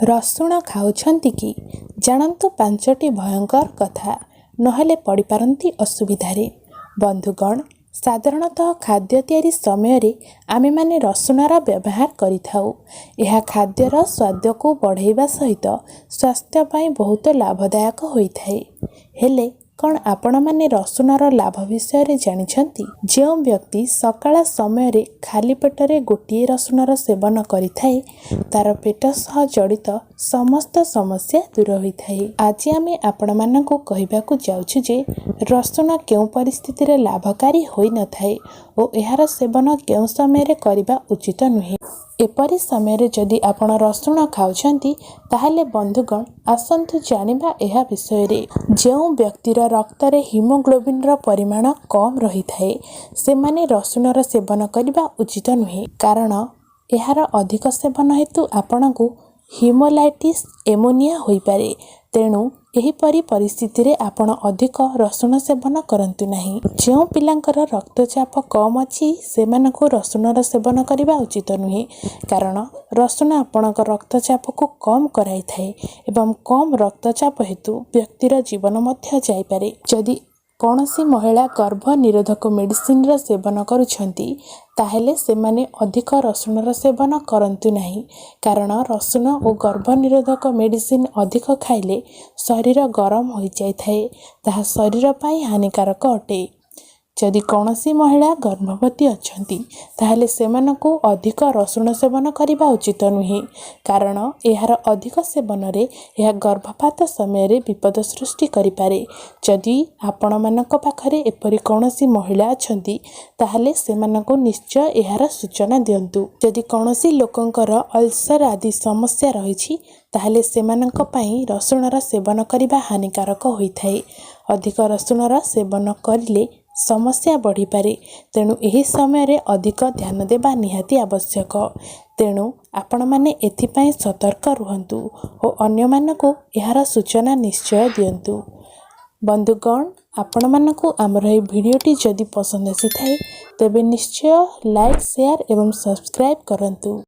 रसुण खाउछन्ति कि जानन्तु पांचटी भयंकर कथा नहेले पड़ी पारंती असुविधारे। बंधुगण, साधारणतः खाद्य तैयारी समय आमे माने रसुणर व्यवहार करिथाउ। यह खाद्यर स्वाद को बढ़ाइबा सहित स्वास्थ्य पाई बहुत लाभदायक होइथाए। हेले कौन आपण माने रसुणर लाभ विषय जानिछन्ति? जो व्यक्ति सकाळ समय खाली पेटरे गोटे रसुणर सेवन करिथाए तार पेट सह जड़ित समस्त समस्या दूर होइथाए। आज आमे आपण मानकु कहिबाकु जाउछु जे रसुण केउ परिस्थिति रे लाभकारी होई न थाए ओ एहार सेवन केउ समय रे करिबा उचित नुहे। एपरि समय जदि आपण रसुण खाउछन्ति ताहले बंधुगण आसंतु जानिबा एहा विषय रे। जो व्यक्तिर रक्त रे हिमोग्लोबिन र परिमाण कम रही थाए से माने रसुणर सेवन करिबा उचित नुहे, कारण एहार अधिक सेवन हेतु आपणकु हिमोलाइटिस एमोनिया होई पारे। तेणु एहीपरि परिस्थिति रे आपण अधिक रसुण सेवन करंतु नाही। जो पिलांकर रक्तचाप कम अछि सेमानकु रसुणर सेवन करिबा उचित नुहे, कारण रसुण आपणक रक्तचाप को कम कराई थाए एवं कम रक्तचाप हेतु व्यक्तिर जीवन मध्य जाई पारे। जदि कौनसी महिला गर्भ निरोधक मेडिसिन र सेवन करुछन्ति ताहेले सेमाने अधिक रसुणर सेवन करंतु नाही, कारण रसुण और गर्भ निरोधक मेडिसिन अधिक खाइले शरीर गरम हो जाई थाए, ताहा शरीर पाई हानिकारक अटे। जदि कौनसी महिला गर्भवती अछंती ताहेले सेमानकु अधिक रसुण सेवन करिबा उचित नुहे, कारण एहार अधिक सेवन रे यह गर्भपात समय रे विपद सृष्टि करि पारे। जदि आपण मानक पाखरे एपरि कौनसी महिला अछंती ताहेले सेमानकु निश्चय एहार सूचना दियंतु। जदि कौनसी लोकंकर अल्सर आदि समस्या रहिछि ताहेले सेमानक पई रसुणर सेवन करिबा हानिकारक होइथाए। अधिक रसुणर सेवन करिले समस्या बढ़ी पारे, तेणु एही समय रे अधिक ध्यान देबा निहाती आवश्यक। तेणु आपण माने एथिपाई सतर्क रुहंतु और अन्य मानकु एहार सूचना निश्चय दियंतु। बंधुगण, आपण मानकु आमर ए भिडियोटी जदि पसंद आसी थाए तेबे निश्चय लाइक, शेयर एवं सब्सक्राइब करंतु।